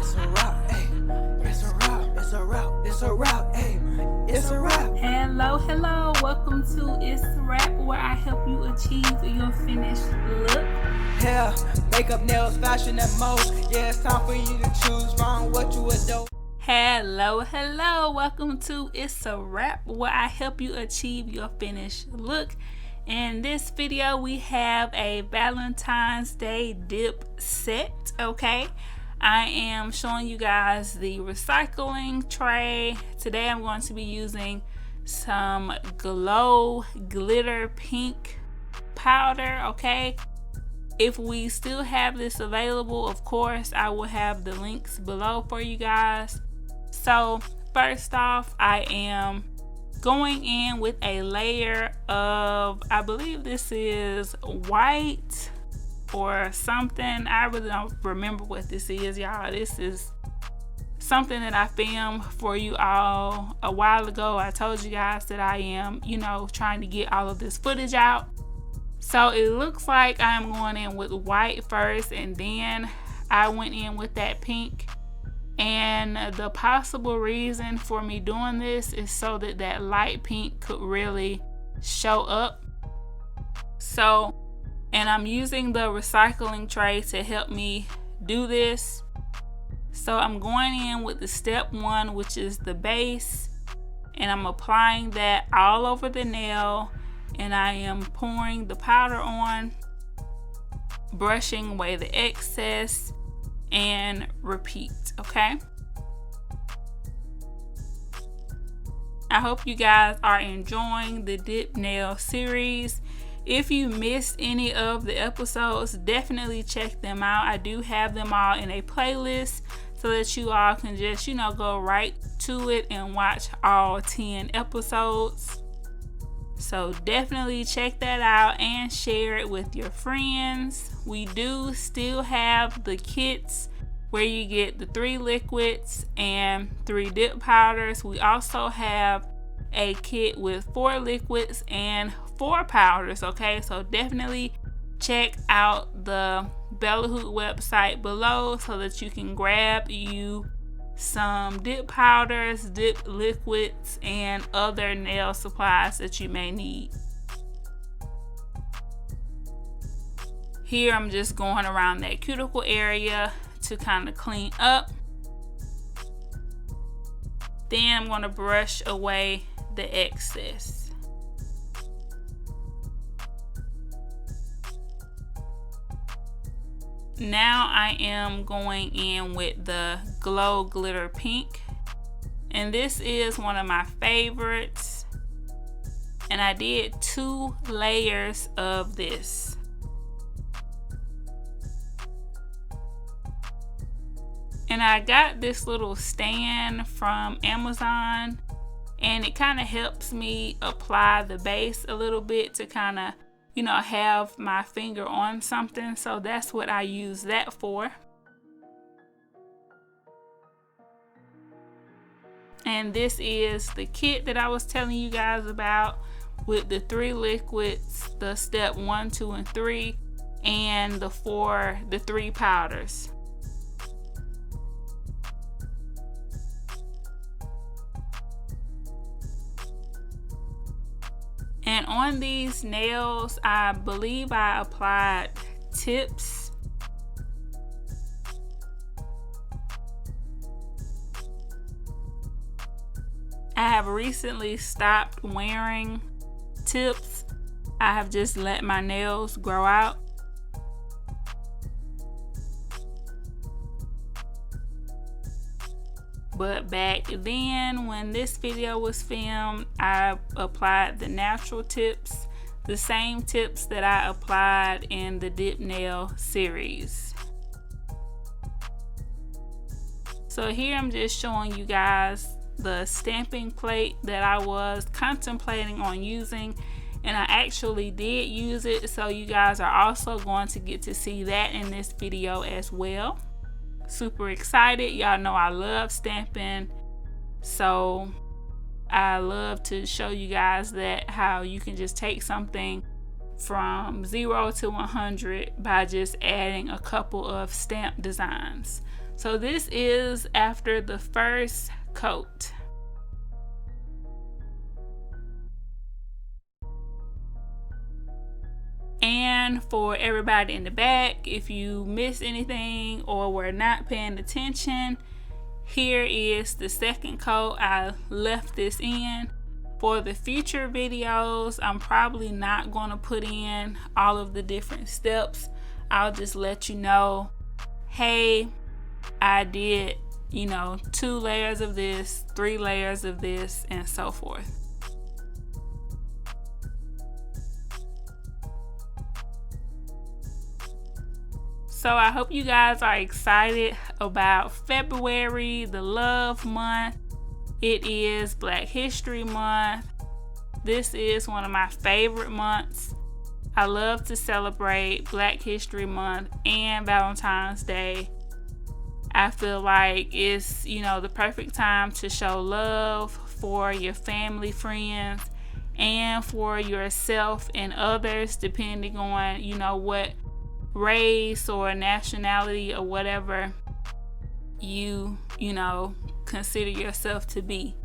It's a wrap, hey. It's a wrap, it's a wrap, it's a wrap, hey. It's a wrap. Hello, welcome to ItzSirap, where I help you achieve your finished look. Hair, makeup, nails, fashion, and most. Yeah, it's time for you to choose from what you adore. Hello, welcome to ItzSirap, where I help you achieve your finished look. In this video, we have a Valentine's Day dip set, okay? I am showing you guys the recycling tray. Today I'm going to be using some glow glitter pink powder, okay? If we still have this available, of course, I will have the links below for you guys. So first off, I am going in with a layer of, I believe this is white or something. I really don't remember what this is, y'all. This is something that I filmed for you all a while ago. I told you guys that I am, trying to get all of this footage out. So it looks like I'm going in with white first, and then I went in with that pink. And the possible reason for me doing this is so that that light pink could really show up. So, and I'm using the recycling tray to help me do this. So I'm going in with the step 1, which is the base, and I'm applying that all over the nail, and I am pouring the powder on, brushing away the excess, and repeat, okay? I hope you guys are enjoying the dip nail series. If you missed any of the episodes, definitely check them out. I do have them all in a playlist so that you all can just, go right to it and watch all 10 episodes. So definitely check that out and share it with your friends. We do still have the kits where you get the 3 liquids and 3 dip powders. We also have a kit with 4 liquids and 4 powders, okay? So definitely check out the Bella Hoot website below so that you can grab you some dip powders, dip liquids, and other nail supplies that you may need. Here I'm just going around that cuticle area to kind of clean up. Then I'm going to brush away the excess. Now I am going in with the glow glitter pink, and this is one of my favorites, and I did 2 layers of this. And I got this little stand from Amazon, and it kind of helps me apply the base a little bit to kind of, have my finger on something. So that's what I use that for. And this is the kit that I was telling you guys about with the 3 liquids, the step 1, 2, and 3, and the 3 powders. And on these nails, I believe I applied tips. I have recently stopped wearing tips. I have just let my nails grow out. But back then, when this video was filmed, I applied the natural tips, the same tips that I applied in the dip nail series. So here I'm just showing you guys the stamping plate that I was contemplating on using, and I actually did use it. So you guys are also going to get to see that in this video as well. Super excited. Y'all know I love stamping, so I love to show you guys that how you can just take something from 0 to 100 by just adding a couple of stamp designs. So this is after the first coat. And for everybody in the back, if you missed anything or were not paying attention, here is the second coat. I left this in. For the future videos, I'm probably not going to put in all of the different steps. I'll just let you know, hey, I did, 2 layers of this, 3 layers of this, and so forth. So I hope you guys are excited about February, the love month. It is Black History Month. This is one of my favorite months. I love to celebrate Black History Month and Valentine's Day. I feel like it's, the perfect time to show love for your family, friends, and for yourself and others, depending on, what race or nationality or whatever you consider yourself to be.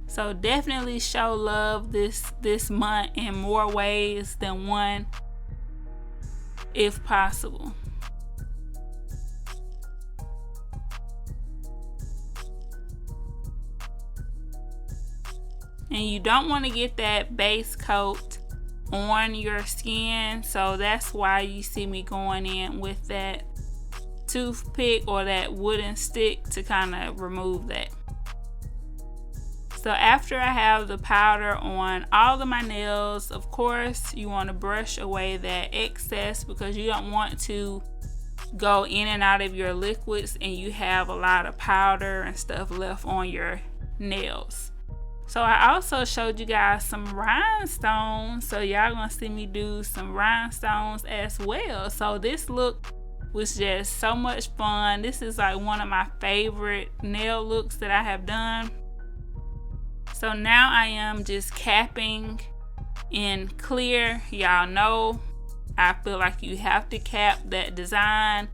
So definitely show love this month in more ways than one, if possible. And you don't want to get that base coat on your skin, so that's why you see me going in with that toothpick or that wooden stick to kind of remove that. So after I have the powder on all of my nails, of course you want to brush away that excess, because you don't want to go in and out of your liquids and you have a lot of powder and stuff left on your nails. So I also showed you guys some rhinestones, so y'all gonna see me do some rhinestones as well. So this look was just so much fun. This is like one of my favorite nail looks that I have done. So now I am just capping in clear. Y'all know I feel like you have to cap that design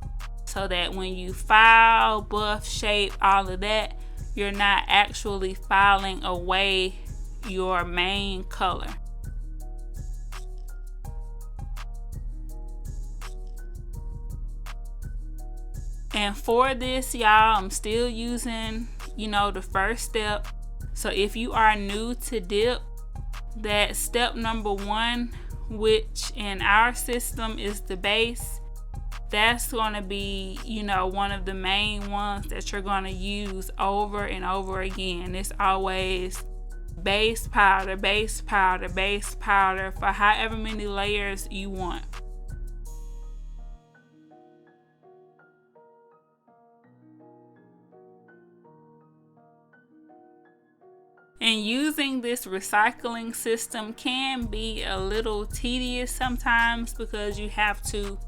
so that when you file, buff, shape, all of that, you're not actually filing away your main color. And for this, y'all, I'm still using, the first step. So if you are new to dip, that step number 1, which in our system is the base, that's going to be, one of the main ones that you're going to use over and over again. It's always base powder, base powder, base powder for however many layers you want. And using this recycling system can be a little tedious sometimes, because you have to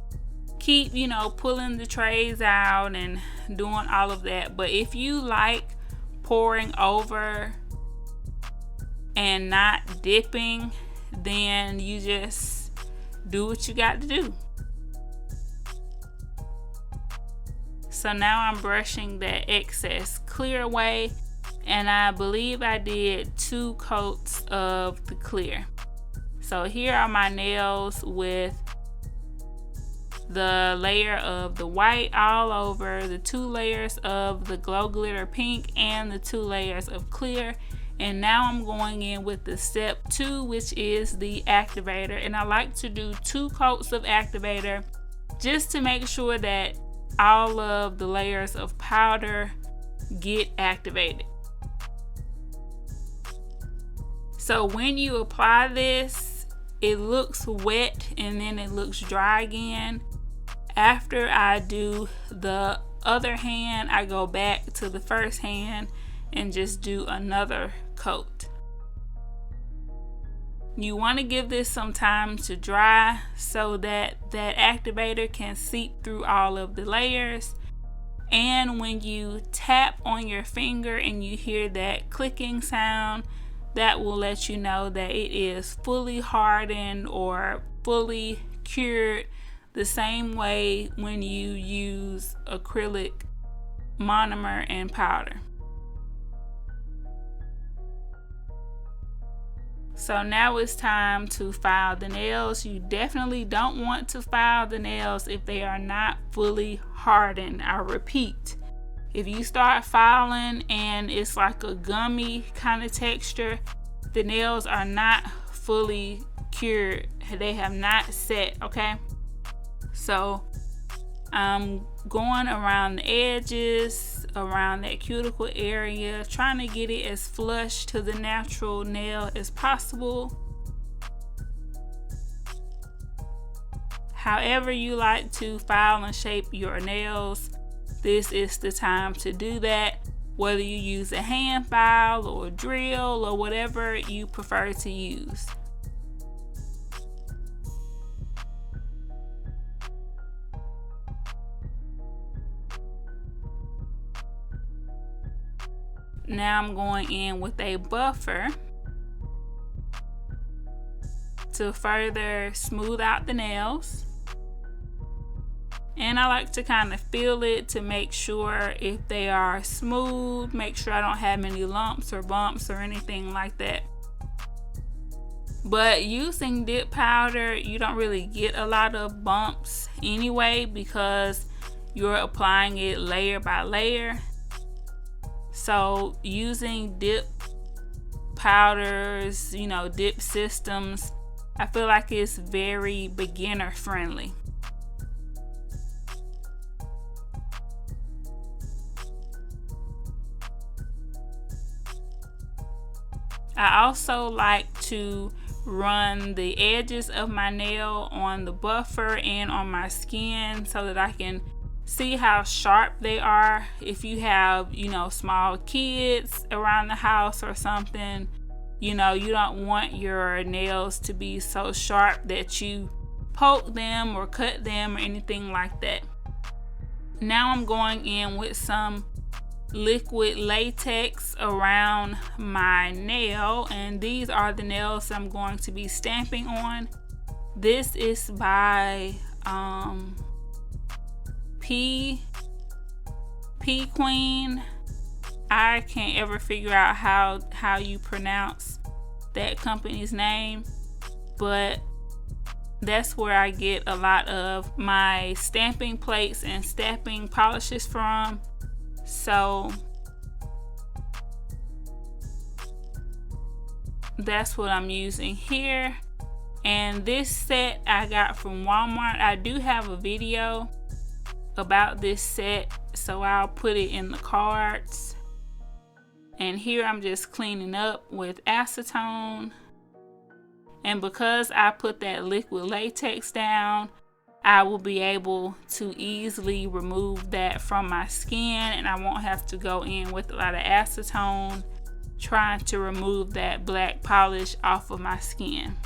keep, pulling the trays out and doing all of that. But if you like pouring over and not dipping, then you just do what you got to do. So now I'm brushing that excess clear away, and I believe I did 2 coats of the clear. So here are my nails with the layer of the white all over, the 2 layers of the glow glitter pink, and the 2 layers of clear. And now I'm going in with the step 2, which is the activator. And I like to do 2 coats of activator just to make sure that all of the layers of powder get activated. So when you apply this, it looks wet and then it looks dry again. After I do the other hand, I go back to the first hand and just do another coat. You want to give this some time to dry so that that activator can seep through all of the layers. And when you tap on your finger and you hear that clicking sound, that will let you know that it is fully hardened or fully cured the same way when you use acrylic monomer and powder. So now it's time to file the nails. You definitely don't want to file the nails if they are not fully hardened. I repeat, if you start filing and it's like a gummy kind of texture, the nails are not fully cured. They have not set, okay? So I'm going around the edges, around that cuticle area, trying to get it as flush to the natural nail as possible. However you like to file and shape your nails, this is the time to do that. Whether you use a hand file or a drill or whatever you prefer to use. Now I'm going in with a buffer to further smooth out the nails. And I like to kind of feel it to make sure if they are smooth, make sure I don't have any lumps or bumps or anything like that. But using dip powder, you don't really get a lot of bumps anyway because you're applying it layer by layer. So using dip powders, dip systems, I feel like it's very beginner friendly. I also like to run the edges of my nail on the buffer and on my skin so that I can see how sharp they are. If you have, small kids around the house or something, you don't want your nails to be so sharp that you poke them or cut them or anything like that. Now I'm going in with some liquid latex around my nail, and these are the nails I'm going to be stamping on. This is by P Queen. I can't ever figure out how you pronounce that company's name, but that's where I get a lot of my stamping plates and stamping polishes from. So that's what I'm using here. And this set I got from Walmart. I do have a video about this set, so I'll put it in the cards. And here I'm just cleaning up with acetone. And because I put that liquid latex down, I will be able to easily remove that from my skin, and I won't have to go in with a lot of acetone trying to remove that black polish off of my skin.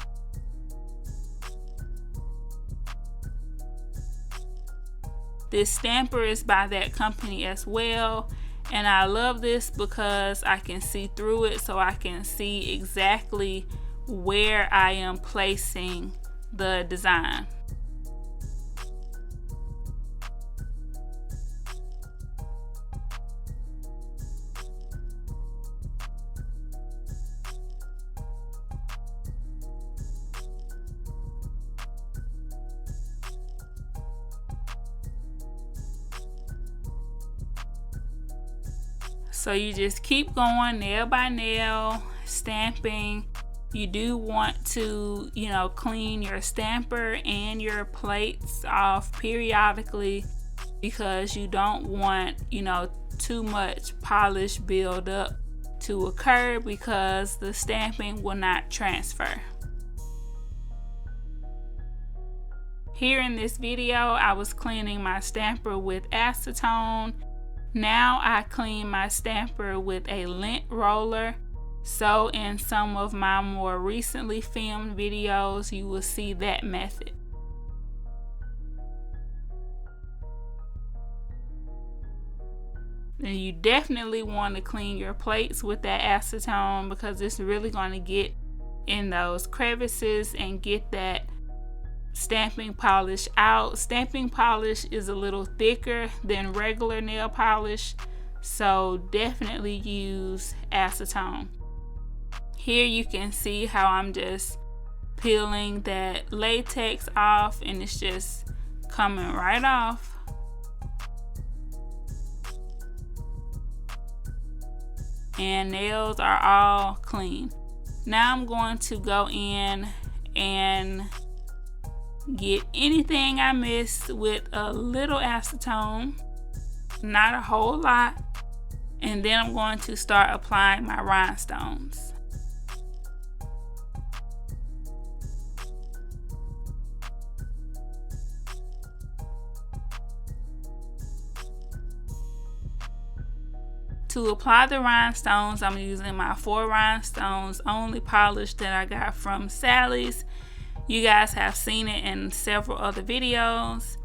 This stamper is by that company as well, and I love this because I can see through it, so I can see exactly where I am placing the design. So you just keep going nail by nail, stamping. You do want to, clean your stamper and your plates off periodically because you don't want, too much polish build up to occur because the stamping will not transfer. Here in this video, I was cleaning my stamper with acetone. Now I clean my stamper with a lint roller. So in some of my more recently filmed videos, you will see that method. And you definitely want to clean your plates with that acetone because it's really going to get in those crevices and get that stamping polish out. Stamping polish is a little thicker than regular nail polish, so definitely use acetone. Here you can see how I'm just peeling that latex off, and it's just coming right off. And nails are all clean. Now I'm going to go in and get anything I missed with a little acetone, not a whole lot, and then I'm going to start applying my rhinestones. To apply the rhinestones, I'm using my 4 rhinestones only polish that I got from Sally's. You guys have seen it in several other videos.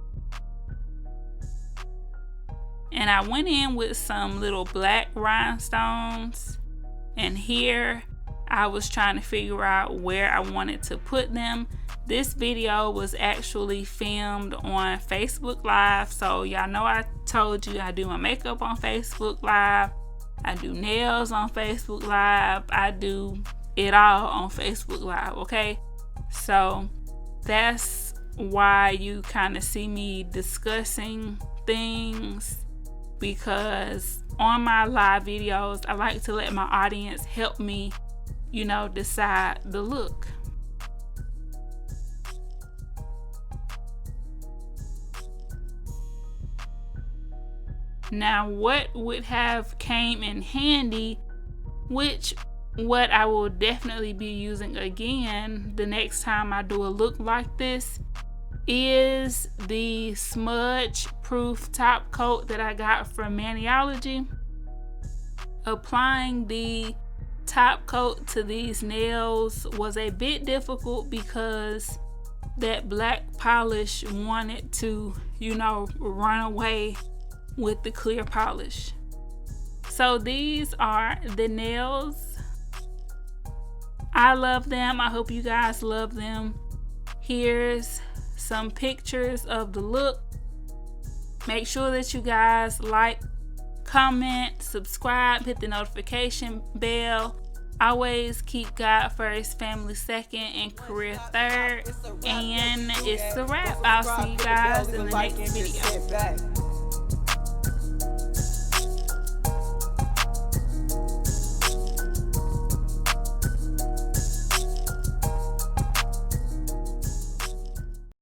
And I went in with some little black rhinestones, and here I was trying to figure out where I wanted to put them. This video was actually filmed on Facebook Live, so y'all know I told you I do my makeup on Facebook Live, I do nails on Facebook Live, I do it all on Facebook Live, okay? So that's why you kind of see me discussing things, because on my live videos I like to let my audience help me, you know, decide the look. Now what would have came in handy, which what I will definitely be using again the next time I do a look like this, is the smudge proof top coat that I got from Maniology. Applying the top coat to these nails was a bit difficult because that black polish wanted to, you know, run away with the clear polish. So these are the nails. I love them. I hope you guys love them. Here's some pictures of the look. Make sure that you guys like, comment, subscribe, hit the notification bell. Always keep God first, family second, and career third. And it's a wrap. I'll see you guys in the next video.